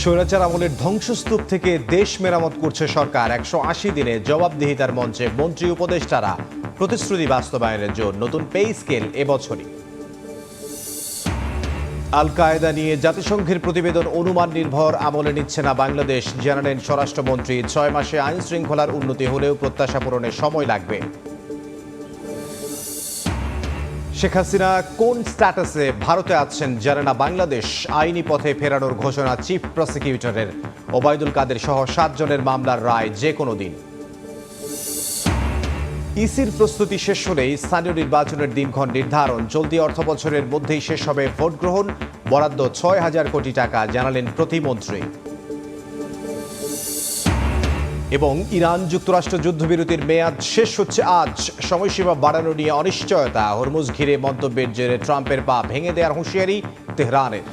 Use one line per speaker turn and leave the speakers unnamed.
স্বৈরাচার আমলের ধ্বংসস্তূপ থেকে দেশ মেরামত করছে সরকার। 180 দিনে জবাবদিহিতার মঞ্চে মন্ত্রী উপদেষ্টারা প্রতিশ্রুতি বাস্তবায়নের জন্য নতুন পে স্কেল এবছরই। আল কায়েদা নিয়ে জাতিসংঘের প্রতিবেদন অনুমান নির্ভর আমলে নিচ্ছে না বাংলাদেশ, জানালেন স্বরাষ্ট্রমন্ত্রী। 6 মাসে আইন শৃঙ্খলার উন্নতি হলেও প্রত্যাশা পূরণে সময় লাগবে। শেখ হাসিনা কোন স্ট্যাটাসে ভারতে আছেন জানে না বাংলাদেশ, আইনি পথে ফেরানোর ঘোষণা চিফ প্রসিকিউটরের। ওবায়দুল কাদের সহ 7 জনের মামলার রায় যে কোনো দিন। ইসির প্রস্তুতি শেষ হলেই স্থানীয় নির্বাচনের দিনক্ষণ নির্ধারণ। চলতি অর্থবছরের মধ্যেই শেষ হবে ভোট গ্রহণ। বরাদ্দ 6,000 কোটি টাকা, জানালেন প্রতিমন্ত্রী। এবং ইরান যুক্তরাষ্ট্র যুদ্ধবিরতির মেয়াদ শেষ হচ্ছে আজ। সময়সীমা বাড়ানো নিয়ে অনিশ্চয়তা। হরমুজ ঘিরে মন্তব্যের জেরে ট্রাম্পের পা ভেঙে দেওয়ার হুঁশিয়ারি তেহরানের।